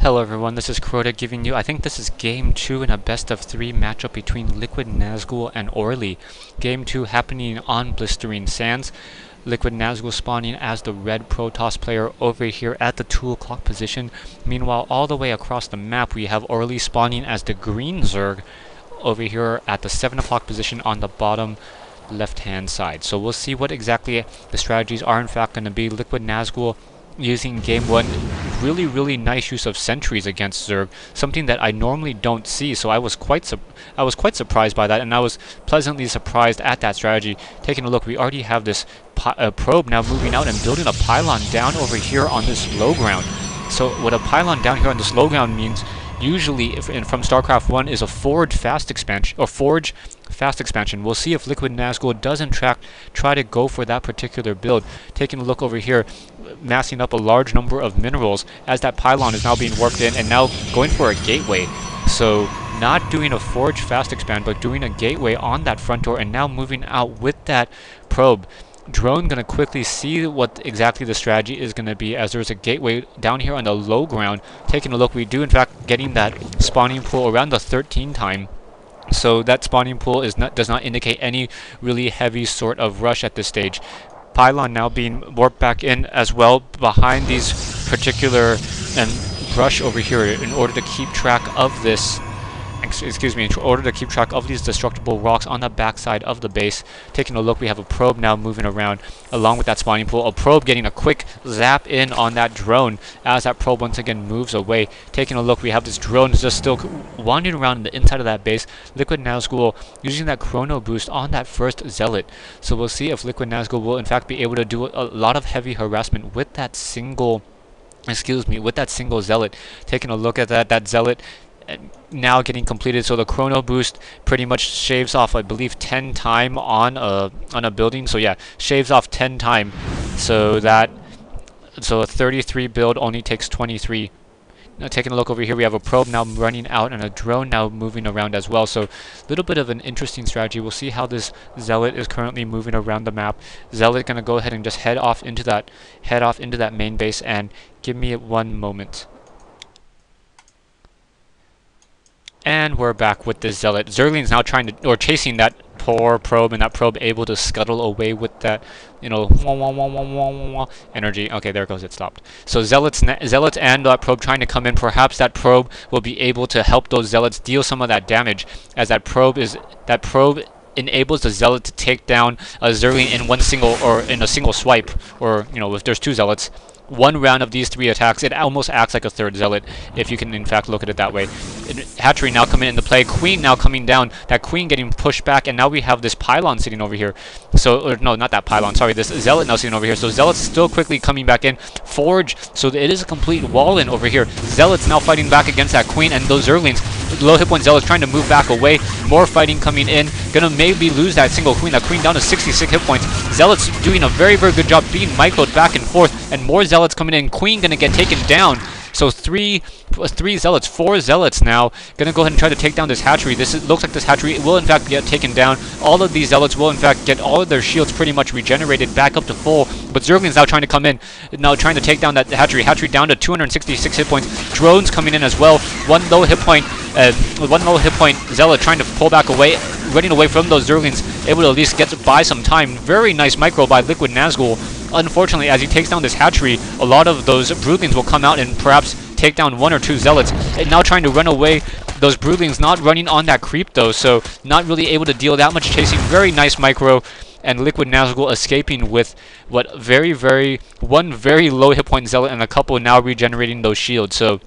Hello everyone, this is Crota giving you, I think this is Game 2 in a best of 3 matchup between LiquidNazgul and Orly. Game 2 happening on Blistering Sands. LiquidNazgul spawning as the red Protoss player over here at the 2 o'clock position. Meanwhile, all the way across the map we have Orly spawning as the green Zerg over here at the 7 o'clock position on the bottom left hand side. So we'll see what exactly the strategies are in fact going to be. LiquidNazgul using game 1 really nice use of sentries against Zerg, something that I normally don't see, so I was quite surprised by that, and I was pleasantly surprised at that strategy. Taking a look, we already have this probe now moving out and building a pylon down over here on this low ground. So what a pylon down here on this low ground means, usually from StarCraft 1, is a forge fast expansion. We'll see if LiquidNazgul does in fact try to go for that particular build. Taking a look over here, massing up a large number of minerals as that pylon is now being worked in and now going for a gateway. So not doing a forge fast expand, but doing a gateway on that front door and now moving out with that probe. Drone gonna quickly see what exactly the strategy is gonna be, as there's a gateway down here on the low ground. Taking a look, we do in fact getting that spawning pool around the 13 time. So that spawning pool does not indicate any really heavy sort of rush at this stage. Pylon now being warped back in as well behind these particular brush over here in order to keep track of this. In order to keep track of these destructible rocks on the backside of the base. Taking a look, we have a probe now moving around along with that spawning pool. A probe getting a quick zap in on that drone as that probe once again moves away. Taking a look, we have this drone just still wandering around the inside of that base. LiquidNazgul using that chrono boost on that first zealot. So we'll see if LiquidNazgul will in fact be able to do a lot of heavy harassment with that single, zealot. Taking a look at that zealot now getting completed, so the chrono boost pretty much shaves off, I believe, 10 time on a building. So yeah, shaves off 10 time, so a 33 build only takes 23. Now taking a look over here, we have a probe now running out and a drone now moving around as well. So a little bit of an interesting strategy. We'll see how this zealot is currently moving around the map. Zealot gonna go ahead and just head off into that main base, and give me 1 moment. And we're back with this zealot. Zergling's now chasing that poor probe, and that probe able to scuttle away with that, energy. Okay, there it goes, it stopped. So zealots and that probe trying to come in. Perhaps that probe will be able to help those zealots deal some of that damage, as that probe enables the zealot to take down a Zergling in a single swipe, or if there's 2 zealots. 1 round of these 3 attacks, it almost acts like a 3rd zealot, if you can in fact look at it that way. Hatchery now coming into play, Queen now coming down, that Queen getting pushed back, and now we have this pylon sitting over here. So, no, not that pylon, sorry, this zealot now sitting over here. So Zealot's still quickly coming back in. Forge, so it is a complete wall-in over here. Zealot's now fighting back against that Queen, and those Zerglings, low hit point Zealot's trying to move back away. More fighting coming in, gonna maybe lose that single Queen. That Queen down to 66 hit points. Zealot's doing a very good job being microed back and forth, and more Zealots coming in. Queen gonna get taken down. So 3 zealots, 4 zealots now gonna go ahead and try to take down this hatchery. Looks like this hatchery will in fact get taken down. All of these zealots will in fact get all of their shields pretty much regenerated back up to full. But Zergling's now trying to come in, now trying to take down that hatchery. Hatchery down to 266 hit points. Drones coming in as well. One low hit point zealot trying to pull back away, running away from those Zerglings, able to at least get to buy some time. Very nice micro by LiquidNazgul. Unfortunately, as he takes down this hatchery, a lot of those broodlings will come out and perhaps take down 1 or 2 zealots. And now trying to run away, those broodlings not running on that creep though, so not really able to deal that much chasing. Very nice micro, and LiquidNazgul escaping with one very low hit point zealot and a couple now regenerating those shields. So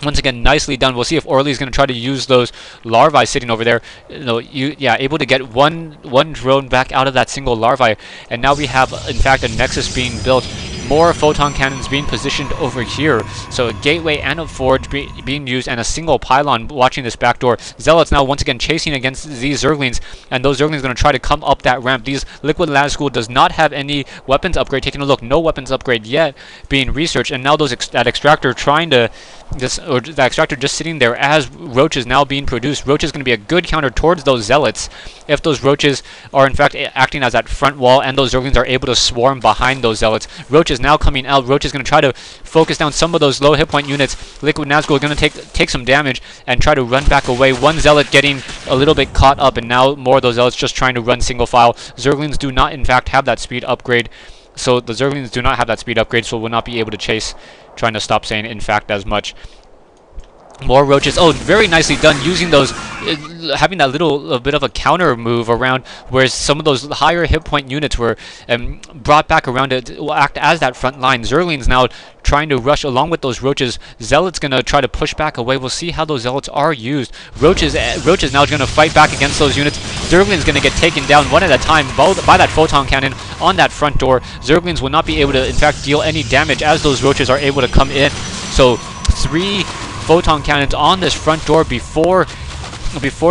once again, nicely done. We'll see if Orly's going to try to use those larvae sitting over there. Able to get one drone back out of that single larvae. And now we have, in fact, a nexus being built. More photon cannons being positioned over here. So a gateway and a forge being used, and a single pylon watching this back door. Zealots now once again chasing against these Zerglings, and those Zerglings going to try to come up that ramp. LiquidNazgul does not have any weapons upgrade. Taking a look, no weapons upgrade yet being researched, and now that extractor trying to that extractor just sitting there as Roach is now being produced. Roach is going to be a good counter towards those zealots if those Roaches are in fact acting as that front wall, and those Zerglings are able to swarm behind those zealots. Roach is Roaches now coming out. Roach is going to try to focus down some of those low hit point units. LiquidNazgul going to take some damage and try to run back away. One Zealot getting a little bit caught up, and now more of those Zealots just trying to run single file. Zerglings do not, in fact, have that speed upgrade. So the Zerglings do not have that speed upgrade, so will not be able to chase. Trying to stop saying in fact as much. More Roaches. Oh, very nicely done using those, having that little bit of a counter move around where some of those higher hit point units were brought back around to act as that front line. Zerglings now trying to rush along with those Roaches. Zealots going to try to push back away. We'll see how those Zealots are used. Roaches now going to fight back against those units. Zerglings going to get taken down one at a time by that photon cannon on that front door. Zerglings will not be able to, in fact, deal any damage as those Roaches are able to come in. So 3 photon cannons on this front door before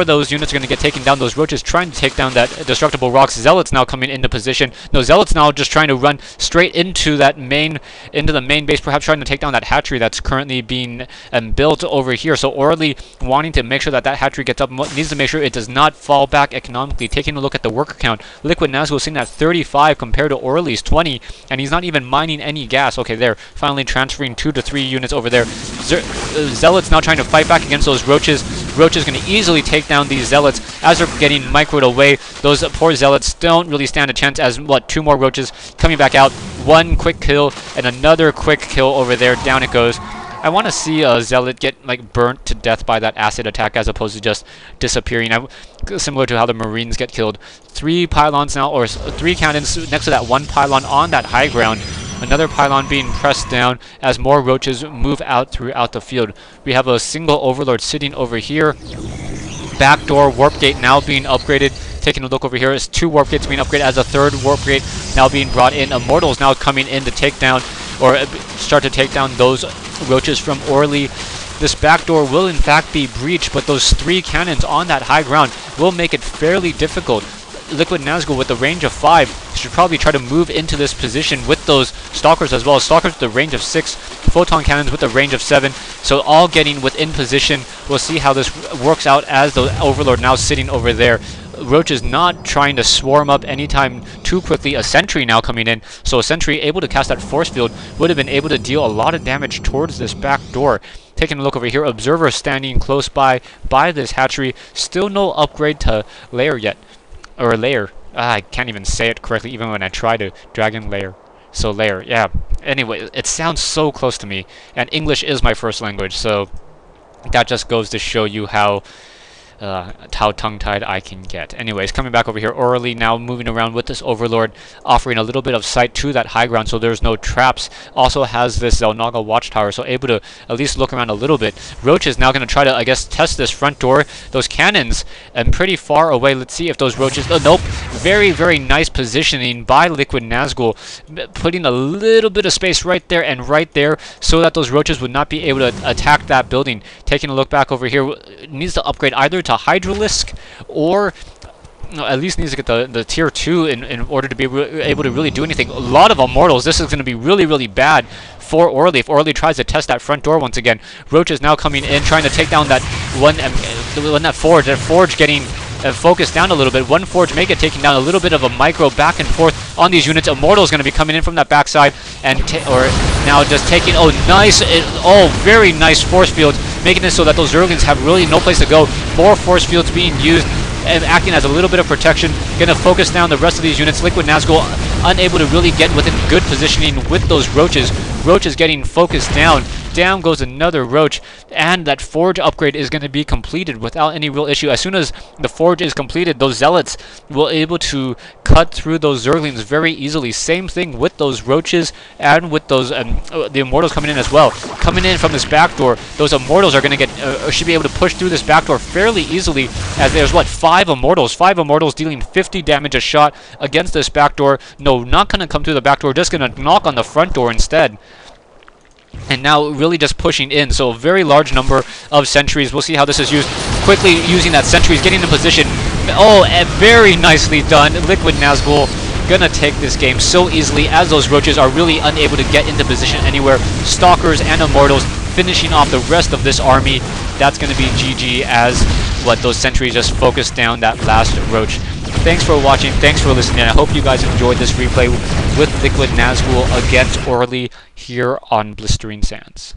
those units are going to get taken down. Those Roaches trying to take down that destructible rocks. Zealots now coming into position. No, Zealots now just trying to run straight into the main base, perhaps trying to take down that hatchery that's currently being built over here. So Orly wanting to make sure that hatchery gets up, needs to make sure it does not fall back economically. Taking a look at the worker count, LiquidNazgul sitting at 35 compared to Orly's 20, and he's not even mining any gas. Okay, there, finally transferring 2 to 3 units over there. Zealots now trying to fight back against those Roaches. Roaches going to easily take down these Zealots as they're getting microed away. Those poor Zealots don't really stand a chance as, 2 more Roaches coming back out. 1 quick kill and another quick kill over there. Down it goes. I want to see a Zealot get burnt to death by that acid attack as opposed to just disappearing. Similar to how the Marines get killed. 3 pylons now, or 3 cannons next to that 1 pylon on that high ground. Another pylon being pressed down as more Roaches move out throughout the field. We have a single Overlord sitting over here. Backdoor warp gate now being upgraded. Taking a look over here, is 2 warp gates being upgraded as a 3rd warp gate now being brought in. Immortals now coming in to take down, or start to take down those Roaches from Orly. This backdoor will in fact be breached, but those 3 cannons on that high ground will make it fairly difficult. LiquidNazgul with the range of 5 should probably try to move into this position with those Stalkers as well. Stalkers with the range of 6, Photon Cannons with the range of 7, so all getting within position. We'll see how this works out as the Overlord now sitting over there. Roach is not trying to swarm up anytime too quickly. A Sentry now coming in, so a Sentry able to cast that Force Field would have been able to deal a lot of damage towards this back door. Taking a look over here, Observer standing close by this hatchery. Still no upgrade to Lair yet. Or Lair. I can't even say it correctly even when I try to. Dragon Lair. So Lair, yeah. Anyway, it sounds so close to me. And English is my first language, so that just goes to show you how tongue-tied I can get. Anyways, coming back over here, Orly now moving around with this Overlord, offering a little bit of sight to that high ground so there's no traps. Also has this Xel'Naga watchtower, so able to at least look around a little bit. Roach is now going to try to, I guess, test this front door. Those cannons, and pretty far away. Let's see if those Roaches... Oh, nope. Very, very nice positioning by LiquidNazgul, putting a little bit of space right there and right there so that those Roaches would not be able to attack that building. Taking a look back over here, needs to upgrade either to Hydralisk or at least needs to get the tier 2 in order to be able to really do anything. A lot of Immortals. This is going to be really, really bad for Orly if Orly tries to test that front door once again. Roach is now coming in, trying to take down that that Forge. That Forge getting focused down a little bit. One Forge may get taken down. A little bit of a micro back and forth on these units. Immortal is going to be coming in from that backside and or now just taking. Oh, nice! Very nice force fields, making it so that those Zerglings have really no place to go. More force fields being used and acting as a little bit of protection. Going to focus down the rest of these units. LiquidNazgul unable to really get within good positioning with those Roaches. Roach is getting focused down. Down goes another Roach, and that Forge upgrade is going to be completed without any real issue. As soon as the Forge is completed, those Zealots will be able to cut through those Zerglings very easily. Same thing with those Roaches and with those the Immortals coming in as well. Coming in from this back door, those Immortals are going to get should be able to push through this back door fairly easily, as there's 5 Immortals. 5 Immortals dealing 50 damage a shot against this back door. No, not going to come through the back door, just going to knock on the front door instead. And now really just pushing in, so a very large number of sentries. We'll see how this is used. Quickly using that sentries, getting in position. Oh, very nicely done. LiquidNazgul gonna take this game so easily as those Roaches are really unable to get into position anywhere. Stalkers and Immortals finishing off the rest of this army. That's gonna be GG as those sentries just focus down that last Roach. thanks for watching, thanks for listening. I hope you guys enjoyed this replay with LiquidNazgul against Orly here on Blistering Sands.